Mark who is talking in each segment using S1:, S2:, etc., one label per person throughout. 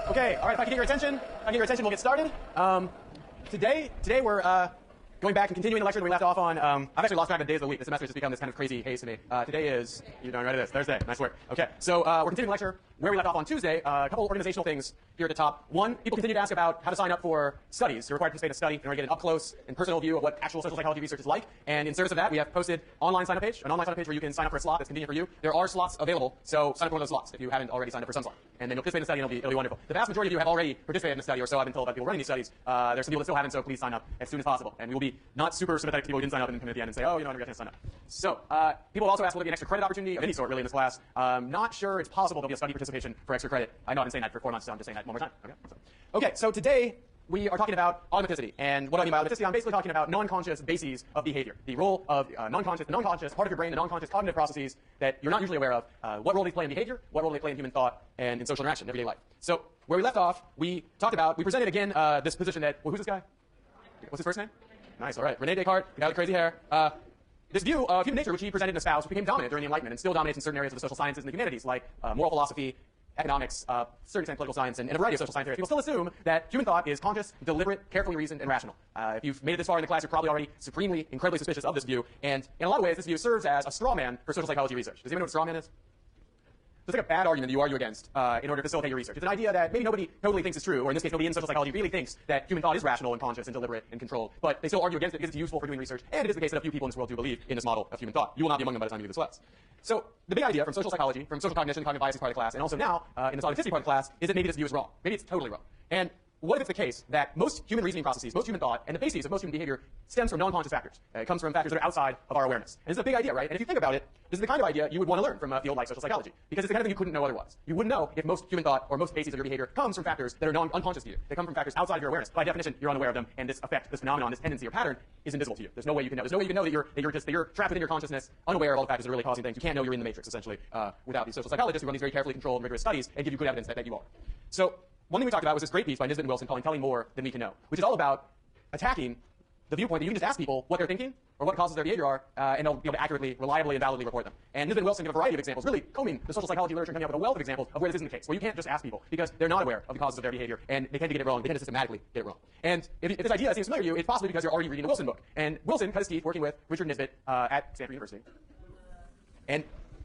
S1: Okay, all right, if I can get your attention, we'll get started. Today we're going back and continuing the lecture that we left off on. I've actually lost track of the days of the week. This semester has become this kind of crazy haze to me. Today is, you're darn right it is, Thursday. Nice work. Okay, so we're continuing the lecture where we left off on Tuesday. A couple organizational things here at the top. One, people continue to ask about how to sign up for studies. You're required to participate in a study in order to get an up-close and personal view of what actual social psychology research is like. And in service of that, we have posted an online sign-up page where you can sign up for a slot that's convenient for you. There are slots available, so sign up for one of those slots if you haven't already signed up for some slot. And then you'll participate in the study and it'll be wonderful. The vast majority of you have already participated in the study, or so I've been told by people running these studies. There's some people that still haven't, so please sign up as soon as possible. And we will be not super sympathetic to people who didn't sign up and come at the end and say, oh, I never got to sign up. So people also ask, will there be an extra credit opportunity of any sort really in this class? Not sure it's possible there'll be a study participation for extra credit. I know I've been saying that for 4 months, so I'm just saying that one more time. Okay, so today we are talking about automaticity. And what do I mean by automaticity? I'm basically talking about non-conscious bases of behavior. The role of the non-conscious part of your brain, the non-conscious cognitive processes that you're not usually aware of. What role they play in behavior, what role they play in human thought, and in social interaction, everyday life. So where we left off, we presented again this position that, well, who's this guy? What's his first name? Nice, all right. Rene Descartes, the guy with the crazy hair. This view of human nature, which he presented and espoused, which became dominant during the Enlightenment and still dominates in certain areas of the social sciences and the humanities, like moral philosophy, economics, certain extent political science, and a variety of social science areas. People still assume that human thought is conscious, deliberate, carefully reasoned, and rational. If you've made it this far in the class, you're probably already supremely, incredibly suspicious of this view. And in a lot of ways, this view serves as a straw man for social psychology research. Does anyone know what a straw man is? It's like a bad argument that you argue against in order to facilitate your research. It's an idea that maybe nobody totally thinks is true, or in this case, nobody in social psychology really thinks that human thought is rational and conscious and deliberate and controlled, but they still argue against it because it's useful for doing research, and it is the case that a few people in this world do believe in this model of human thought. You will not be among them by the time you leave this class. So the big idea from social psychology, from social cognition, cognitive biases part of the class, and also now in this automaticity part of the class, is that maybe this view is wrong. Maybe it's totally wrong. And what if it's the case that most human reasoning processes, most human thought, and the basis of most human behavior stems from non-conscious factors? It comes from factors that are outside of our awareness. And this is a big idea, right? And if you think about it, this is the kind of idea you would want to learn from a field like social psychology, because it's the kind of thing you couldn't know otherwise. You wouldn't know if most human thought or most bases of your behavior comes from factors that are unconscious to you. They come from factors outside of your awareness. By definition, you're unaware of them, and this effect, this phenomenon, this tendency or pattern is invisible to you. There's no way you can know. There's no way you can know that you're trapped within your consciousness, unaware of all the factors that are really causing things. You can't know you're in the matrix, essentially, without these social psychologists who run these very carefully controlled, rigorous studies and give you good evidence that you are. So one thing we talked about was this great piece by Nisbet and Wilson calling Telling More Than We Can Know, which is all about attacking the viewpoint that you can just ask people what they're thinking or what causes their behavior are, and they'll be able to accurately, reliably, and validly report them. And Nisbet and Wilson give a variety of examples, really combing the social psychology literature and coming up with a wealth of examples of where this isn't the case, where you can't just ask people because they're not aware of the causes of their behavior, and they tend to get it wrong. They tend to systematically get it wrong. And if this idea seems familiar to you, it's possibly because you're already reading the Wilson book. And Wilson cut his teeth working with Richard Nisbet at Stanford University. And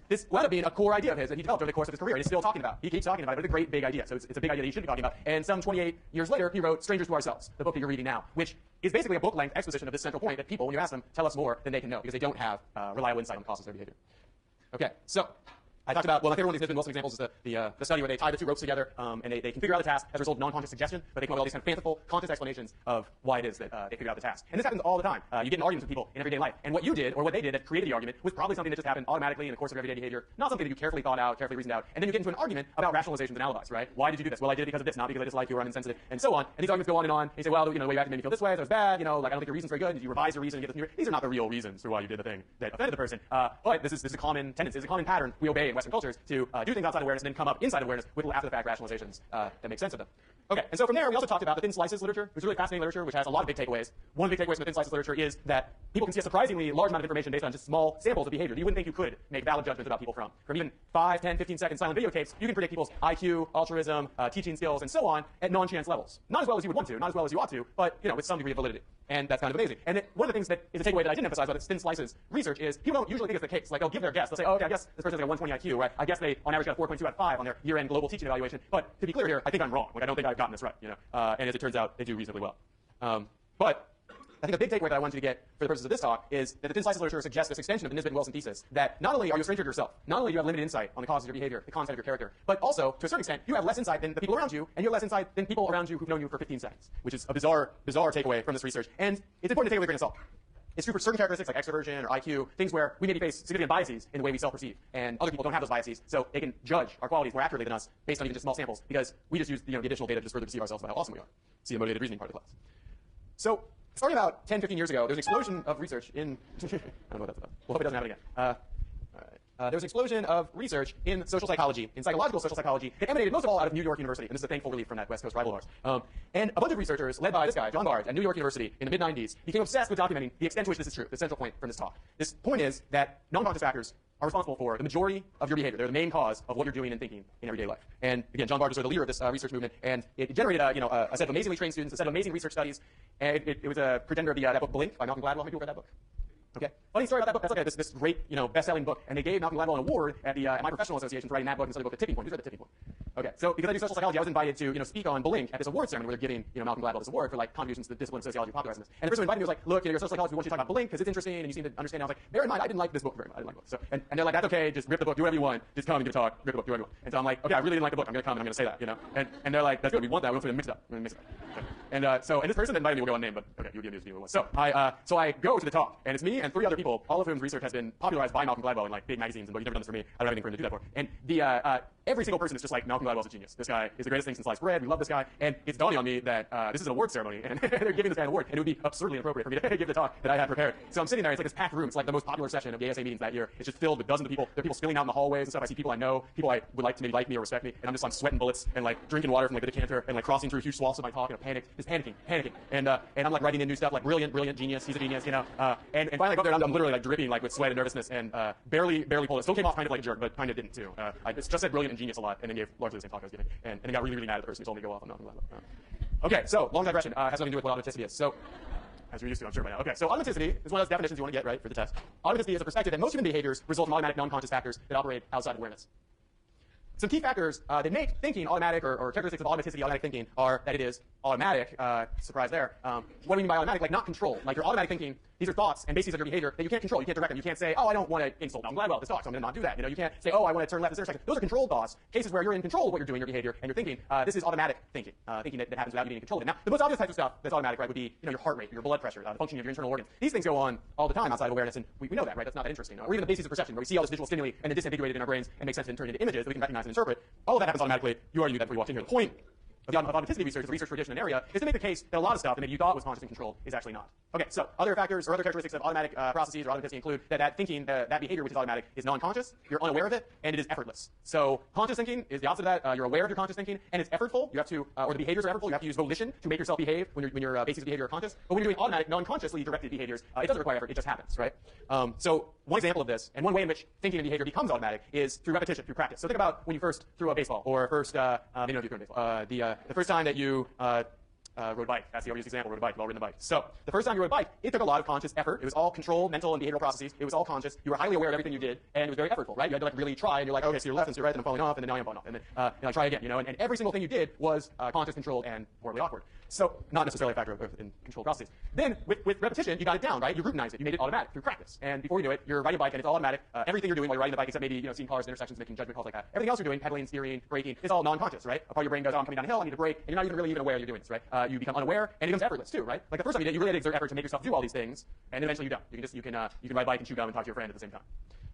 S1: this wound up being a core idea of his that he developed over the course of his career, and he's still talking about. He keeps talking about it, but it's a great big idea. So it's a big idea that you should be talking about. And some 28 years later, he wrote Strangers to Ourselves, the book that you're reading now, which is basically a book-length exposition of this central point that people, when you ask them, tell us more than they can know because they don't have reliable insight on the causes of their behavior. Okay, so I talked about, well, my favorite one of these Nisbet and Wilson examples is the study where they tie the two ropes together and they can figure out the task as a result of non-conscious suggestion, but they come up with all these kind of fanciful, conscious explanations of why it is that they figure out the task. And this happens all the time. You get in arguments with people in everyday life. And what you did, or what they did that created the argument, was probably something that just happened automatically in the course of everyday behavior, not something that you carefully thought out, carefully reasoned out. And then you get into an argument about rationalizations and alibis, right? Why did you do this? Well, I did it because of this, not because I dislike you or I'm insensitive, and so on. And these arguments go on. And you say, well, the way you acted made me feel this way, so it was bad, like I don't think your reason's very good. Did you revise your reason and get this new? These are not the real reasons for why you did the thing that offended the person. But this is a common tendency, it's a common pattern we obey in Western cultures to do things outside awareness and then come up inside awareness with after-the-fact rationalizations that make sense of them. Okay, and so from there, we also talked about the thin slices literature, which is really fascinating literature, which has a lot of big takeaways. One of the big takeaways from the thin slices literature is that people can see a surprisingly large amount of information based on just small samples of behavior that you wouldn't think you could make valid judgments about people from. From even 5, 10, 15-second silent videotapes, you can predict people's IQ, altruism, teaching skills, and so on at non-chance levels. Not as well as you would want to, not as well as you ought to, but with some degree of validity. And that's kind of amazing. And one of the things that is a takeaway that I didn't emphasize about this thin slices research is people don't usually think it's the case. Like they'll give their guess. They'll say, oh, okay, I guess this person has like a 120 IQ, right? I guess they on average got a 4.2 out of 5 on their year-end global teaching evaluation. But to be clear here, I think I'm wrong. Like I don't think I've gotten this right, and as it turns out, they do reasonably well. But I think a big takeaway that I wanted you to get for the purposes of this talk is that the thin slices literature suggests this extension of the Nisbet and Wilson thesis that not only are you a stranger to yourself, not only do you have limited insight on the causes of your behavior, the content of your character, but also, to a certain extent, you have less insight than the people around you, and you have less insight than people around you who've known you for 15 seconds, which is a bizarre takeaway from this research. And it's important to take it with a grain of salt. It's true for certain characteristics like extroversion or IQ, things where we maybe face significant biases in the way we self-perceive, and other people don't have those biases, so they can judge our qualities more accurately than us based on even just small samples, because we just use the additional data to just further deceive ourselves about how awesome we are. See the motivated reasoning part of the class. So starting about 10, 15 years ago, there was an explosion of research in I don't know what that's about. We'll hope it doesn't happen again. There was an explosion of research in social psychology, in psychological social psychology, that emanated most of all out of New York University, and this is a thankful relief from that West Coast rival of ours. And a bunch of researchers, led by this guy, John Bard, at New York University in the mid-90s, became obsessed with documenting the extent to which this is true, the central point from this talk. This point is that non-conscious factors are responsible for the majority of your behavior. They're the main cause of what you're doing and thinking in everyday life. And again, John Barger's sort of the leader of this research movement, and it generated a set of amazingly trained students, a set of amazing research studies, and it was a pretender of that book Blink by Malcolm Gladwell. How many people read that book? Okay. Funny story about that book. That's like this great, best-selling book, and they gave Malcolm Gladwell an award at my professional association for writing that book and study book, The Tipping Point. Who's read The Tipping Point? Okay. So because I do social psychology, I was invited to speak on Blink at this award ceremony where they're giving Malcolm Gladwell this award for like contributions to the discipline of sociology popularizing this. And the person who invited me was like, look, you're a social psychologist, we want you to talk about Blink because it's interesting and you seem to understand. And I was like, bear in mind, I didn't like this book very much. I didn't like the book. So and they're like, that's okay, just rip the book, do whatever you want, just come and give a talk, rip the book, do whatever you want. And so I'm like, okay, I really didn't like the book, I'm gonna come and I'm gonna say that, And they're like, that's good, we want that, we want to mix it up. Mix it up. Okay. And this person that invited me will go unnamed, but okay, you'll give me who it was. So I go to the talk, and it's me and 3 other people, all of whose research has been popularized by Malcolm Gladwell in like big magazines and books. He's never done this for me. I don't have anything for him to do that for. And every single person is just like, Malcolm Gladwell's a genius. This guy is the greatest thing since sliced bread. We love this guy. And it's dawning on me that this is an award ceremony, and they're giving this guy an award, and it would be absurdly inappropriate for me to give the talk that I had prepared. So I'm sitting there. It's like this packed room. It's like the most popular session of the ASA meetings that year. It's just filled with dozens of people. There are people spilling out in the hallways and stuff. I see people I know, people I would like to maybe like me or respect me, and I'm sweating bullets and like drinking water from like the decanter and like crossing through huge swaths of my talk and just panicking. And I'm like writing in new stuff like brilliant, genius. He's a genius, And finally I go up there and I'm literally like dripping like with sweat and nervousness and barely pulled it. Still came off kind of like a jerk, but kind of didn't too. I just said brilliant and genius a lot, and then gave largely the same talk I was giving, and then got really mad at the person who told me to go off on Malcolm Gladwell. Okay, so long digression has nothing to do with what automaticity is. So, as you're used to, I'm sure by now. Okay, so automaticity is one of those definitions you want to get right for the test. Automaticity is a perspective that most human behaviors result from automatic non-conscious factors that operate outside awareness. Some key factors that make thinking automatic or characteristics of automaticity, automatic thinking, are that it is automatic. Surprise there. What do we mean by automatic? Like not controlled. Like your automatic thinking, these are thoughts and bases of your behavior that you can't control. You can't direct them. You can't say, oh, I don't want to insult Malcolm Gladwell at this talk, so I'm going to not do that. You can't say, oh, I want to turn left at this intersection. Those are controlled thoughts. Cases where you're in control of what you're doing, your behavior, and your thinking. This is automatic thinking. Thinking that happens without you being in control of it. Now, the most obvious types of stuff that's automatic, right, would be your heart rate, your blood pressure, the functioning of your internal organs. These things go on all the time outside of awareness, and we know that, right? That's not that interesting. Or even the bases of perception, where we see all this visual stimuli and then disambiguated in our brains and make sense and turn into images that we can recognize and interpret. All of that happens automatically. You already knew that before you walked in here. The point of automaticity research, the research tradition and area, is to make the case that a lot of stuff that maybe you thought was conscious and controlled is actually not. Okay, so other factors or other characteristics of automatic processes or automaticity include that thinking, that behavior which is automatic, is non-conscious, you're unaware of it, and it is effortless. So conscious thinking is the opposite of that. You're aware of your conscious thinking, and it's effortful. You have to, or the behaviors are effortful. You have to use volition to make yourself behave when your bases of behavior are conscious. But when you're doing automatic, non-consciously directed behaviors, it doesn't require effort. It just happens, right? So one example of this, and one way in which thinking and behavior becomes automatic, is through repetition, through practice. So think about when you first threw a baseball, or first, I don't know if you threw a baseball, the first time that you rode a bike. That's the overused example, rode a bike. You've all ridden a bike. So the first time you rode a bike, it took a lot of conscious effort. It was all controlled, mental, and behavioral processes. It was all conscious. You were highly aware of everything you did, and it was very effortful, right? You had to like really try, and you're like, okay, so you're left and so you're right, then I'm falling off, and then now I'm falling off, and then I try again, and every single thing you did was conscious, controlled, and horribly awkward. So not necessarily a factor in controlled processes. Then with repetition, you got it down, right? You routinized it. You made it automatic through practice. And before you knew it, you're riding a bike, and it's all automatic. Everything you're doing while you're riding the bike, except maybe seeing cars, intersections, making judgment calls like that. Everything else you're doing, pedaling, steering, braking, is all non-conscious, right? A part of your brain goes, oh, I'm coming down a hill, I need to brake, and you're not even really aware you're doing this, right? You become unaware, and it becomes effortless too, right? Like the first time you did, you really had to exert effort to make yourself do all these things, and eventually you don't. You can ride a bike and chew gum and talk to your friend at the same time.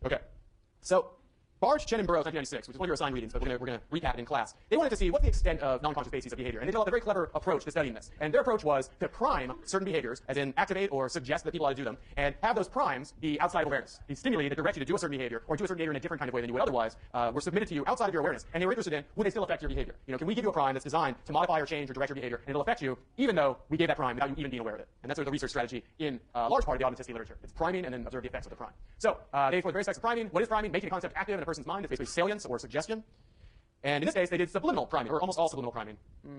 S1: Okay, so Barge, Chen, and Burroughs, 1996, which is one of your assigned readings, but we're going to recap it in class. They wanted to see what's the extent of non-conscious bases of behavior, and they developed a very clever approach to studying this. And their approach was to prime certain behaviors, as in activate or suggest that people ought to do them, and have those primes be outside of awareness. These stimuli that direct you to do a certain behavior, or do a certain behavior in a different kind of way than you would otherwise, were submitted to you outside of your awareness, and they were interested in, would they still affect your behavior? Can we give you a prime that's designed to modify or change or direct your behavior, and it'll affect you, even though we gave that prime without you even being aware of it? And that's sort of the research strategy in a large part of the automaticity literature. It's priming and then observe the effects of the prime. So they explored various effects of priming. What is priming? Making a concept active in a person's mind. It's basically salience or suggestion. And in this case, they did subliminal priming, or almost all subliminal priming.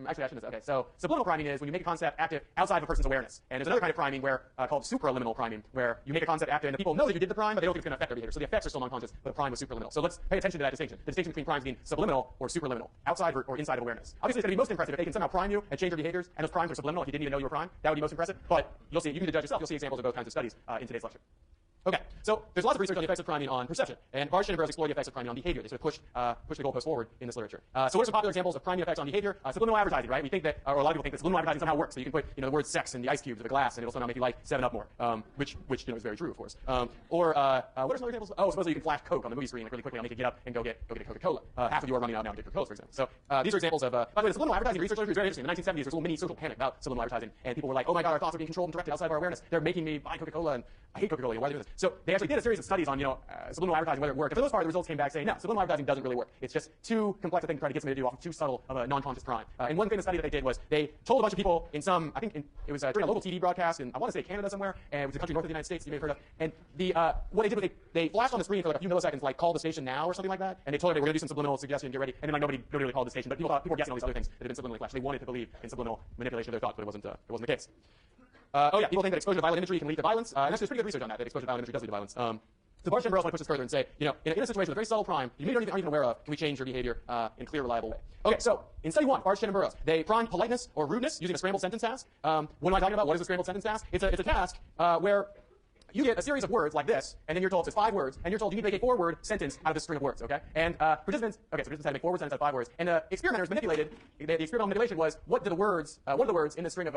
S1: Actually, I shouldn't say. Okay, so subliminal priming is when you make a concept active outside of a person's awareness. And there's another kind of priming where called supraliminal priming, where you make a concept active and the people know that you did the prime, but they don't think it's going to affect their behavior. So the effects are still non-conscious, but the prime was supraliminal. So let's pay attention to that distinction. The distinction between primes being subliminal or supraliminal, outside or inside of awareness. Obviously, it's going to be most impressive if they can somehow prime you and change your behaviors, and those primes are subliminal if you didn't even know you were primed. That would be most impressive. But you'll see, you can judge yourself. You'll see examples of both kinds of studies in today's lecture. Okay, so there's lots of research on the effects of priming on perception, and Barge, Chen, and Burroughs explore the effects of priming on behavior. They sort of push the goalpost forward in this literature. So what are some popular examples of priming effects on behavior? Subliminal advertising, right? We think that, or a lot of people think that subliminal advertising somehow works. So you can put the word sex in the ice cubes of a glass, and it'll somehow make you like 7-Up more, which is very true, of course. What are some other examples? Oh, supposedly you can flash Coke on the movie screen like really quickly. I'll make you get up and go get a Coca-Cola. Half of you are running out now to get Coca-Cola, for example. So these are examples of. By the way, the subliminal advertising research literature is very interesting. In the 1970s, there was a little mini social panic about subliminal advertising, and people were like, "Oh my God, our thoughts are being controlled and directed outside of our awareness. They're making me buy Coca-Cola, and I hate Coca-Cola. Why are they doing this?" So they actually did a series of studies on, subliminal advertising, whether it worked. And for the most part, the results came back saying, no, subliminal advertising doesn't really work. It's just too complex a thing to try to get somebody to do off of too subtle of a non-conscious crime. And one famous study that they did was they told a bunch of people in some, it was during a local TV broadcast in, I want to say Canada somewhere, and it was a country north of the United States you may have heard of. And what they did was they flashed on the screen for like a few milliseconds, like call the station now or something like that. And they told everybody, we're going to do some subliminal suggestion, get ready. And then like nobody really called the station, but people were guessing all these other things that had been subliminally flashed. They wanted to believe in subliminal manipulation of their thoughts, but it wasn't the case. People think that exposure to violent imagery can lead to violence. And actually, there's pretty good research on that exposure to violent imagery does lead to violence. So Barsh and Burroughs want to push this further and say, in a situation with a very subtle crime you maybe aren't even aware of, can we change your behavior in a clear, reliable way? Okay, so in study 1, Barsh and Burroughs, they primed politeness or rudeness using a scrambled sentence task. What am I talking about? What is a scrambled sentence task? It's a task where you get a series of words like this, and then you're told it's 5 words, and you're told you need to make a 4-word sentence out of this string of words, okay? And participants had to make 4-word sentences out of 5 words, and experimenters manipulated. The experimental manipulation was what of the words in this string of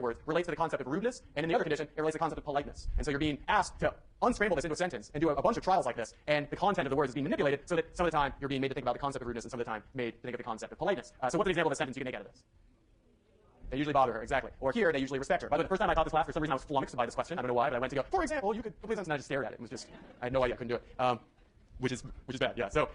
S1: words relates to the concept of rudeness, and in the other condition, it relates to the concept of politeness. And so you're being asked to unscramble this into a sentence and do a bunch of trials like this, and the content of the words is being manipulated so that some of the time you're being made to think about the concept of rudeness, and some of the time made to think of the concept of politeness. So what's an example of a sentence you can make out of this? They usually bother her, exactly. Or here, they usually respect her. By the way, the first time I taught this class, for some reason I was flummoxed by this question. I don't know why, but I went to go, for example, you could complete sentence, and I just stared at it. It was just, I had no idea, I couldn't do it. Which is bad, yeah. So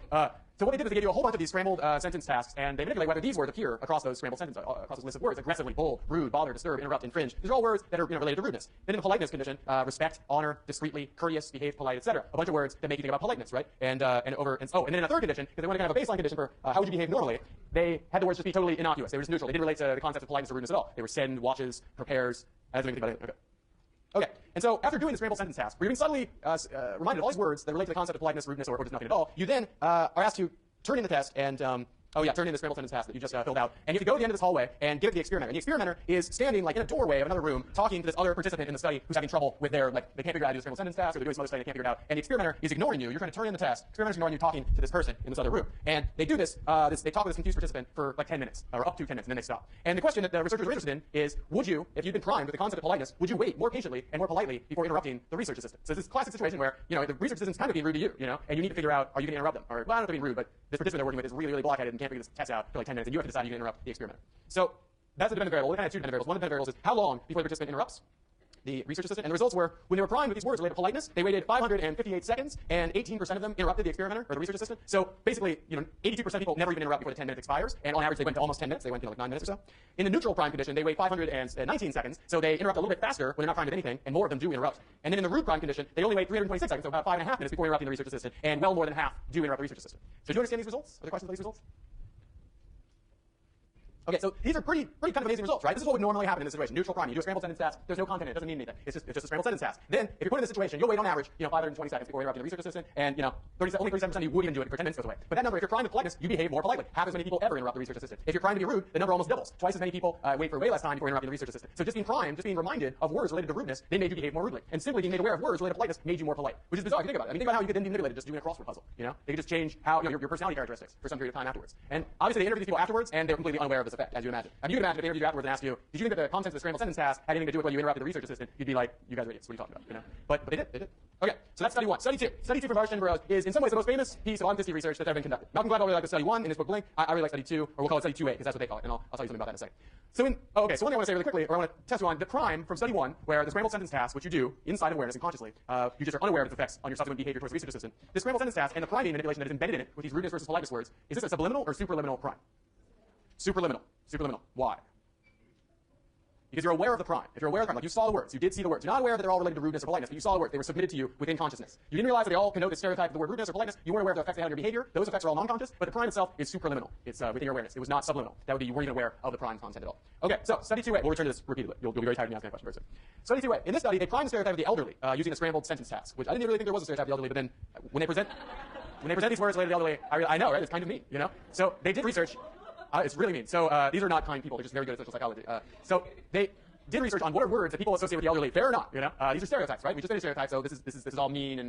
S1: what they did is they gave you a whole bunch of these scrambled sentence tasks, and they manipulate whether these words appear across those scrambled sentences, across those list of words: aggressively, bold, rude, bother, disturb, interrupt, infringe. These are all words that are related to rudeness. Then in the politeness condition, respect, honor, discreetly, courteous, behave, polite, etc. A bunch of words that make you think about politeness, right? And then in a third condition, because they wanted to kind of have a baseline condition for how would you behave normally, they had the words just be totally innocuous. They were just neutral. They didn't relate to the concept of politeness or rudeness at all. They were send, watches, prepares. I didn't think about it. Okay, and so after doing the scrambled sentence task, where you're being subtly reminded of all these words that relate to the concept of politeness, rudeness, or just nothing at all, you then are asked to turn in the test and turn in the scrambled sentence task that you just filled out, and you have to go to the end of this hallway and give it to the experimenter. And the experimenter is standing like in a doorway of another room, talking to this other participant in the study who's having trouble with their, they can't figure out how to do the scrambled sentence task, or they're doing some other study and they can't figure it out. And the experimenter is ignoring you. You're trying to turn in the test. The experimenter's ignoring you, talking to this person in this other room. And they do this. They talk with this confused participant for like 10 minutes, or up to 10 minutes, and then they stop. And the question that the researchers are interested in is, would you, if you'd been primed with the concept of politeness, would you wait more patiently and more politely before interrupting the research assistant? So it's this classic situation where, the research assistant's kind of being rude to you, and you need to figure out, are you going to interrupt them? Or, well, I don't have to be rude, but this participant they're working with is really, really blockheaded and can't figure this test out for like 10 minutes, and you have to decide you can interrupt the experimenter. So that's a dependent variable. We kind of have 2 dependent variables. One dependent variable is how long before the participant interrupts the research assistant. And the results were, when they were primed with these words related to politeness, they waited 558 seconds, and 18% of them interrupted the experimenter, or the research assistant. So basically, 82% of people never even interrupt before the 10 minutes expires, and on average, they went to almost 10 minutes. They went like 9 minutes or so. In the neutral prime condition, they wait 519 seconds, so they interrupt a little bit faster when they're not primed with anything, and more of them do interrupt. And then in the rude prime condition, they only wait 326 seconds, so about 5.5 minutes before interrupting the research assistant, and well more than half do interrupt the research assistant. So do you understand these results? Are there questions about these results? Okay, so these are pretty kind of amazing results, right? This is what would normally happen in this situation. Neutral prime, you do a scrambled sentence task, there's no content, it doesn't mean anything. It's just a scrambled sentence task. Then, if you're put in this situation, you'll wait on average, 520 seconds before interrupting the research assistant, and, only 37% of you would even do it before 10 minutes goes away. But that number, if you're primed with politeness, you behave more politely. Half as many people ever interrupt the research assistant. If you're primed to be rude, the number almost doubles. Twice as many people wait for way less time before interrupting the research assistant. So just being primed, just being reminded of words related to rudeness, they made you behave more rudely. And simply being made aware of words related to politeness made you more polite. Which is bizarre if you think about it. I mean, think about how you could then be manipulated just doing a crossword puzzle, They could just change how, your personality characteristics for some period of time afterwards. And obviously they interview these people afterwards, and they're completely unaware of this effect, as you imagine. I mean, you can imagine if they interviewed you afterwards and asked you, did you think that the contents of the scrambled sentence task had anything to do with whether you interrupted the research assistant? You'd be like, you guys are idiots. What are you talking about? But they did. Okay, so that's study 1. Study 2. Study 2 from Barsh and Burroughs is in some ways the most famous piece of authenticity research that's ever been conducted. Malcolm Gladwell really liked study 1 in his book Blink. I really like study 2, or we'll call it study 2A, because that's what they call it, and I'll tell you something about that in a second. So one thing I want to say really quickly, or I want to test you on, the prime from study 1, where the scrambled sentence task, which you do inside awareness and consciously, you just are unaware of its effects on your subsequent behavior towards the research assistant. The scrambled sentence task and the priming manipulation that is embedded in it with these rudeness versus politeness words, is this a subliminal or superliminal prime? Superliminal. Superliminal. Why? Because you're aware of the prime. If you're aware of the prime, like you saw the words, you did see the words. You're not aware that they're all related to rudeness or politeness, but you saw the words. They were submitted to you within consciousness. You didn't realize that they all connote the stereotype of the word rudeness or politeness. You weren't aware of the effects they had on your behavior. Those effects are all non-conscious, but the prime itself is superliminal. It's within your awareness. It was not subliminal. That would be you weren't even aware of the prime content at all. Okay, so study 2A. We'll return to this repeatedly. You'll be very tired of me asking that question very soon. Study 2A. In this study, they primed the stereotype of the elderly using a scrambled sentence task, which I didn't really think there was a stereotype of the elderly, but then when they present these words related to the elderly, I know, right? It's kind of mean, So they did research. It's really mean. So these are not kind people. They're just very good at social psychology. So they did research on what are words that people associate with the elderly, fair or not, These are stereotypes, right? We just made a stereotype, so this is all mean and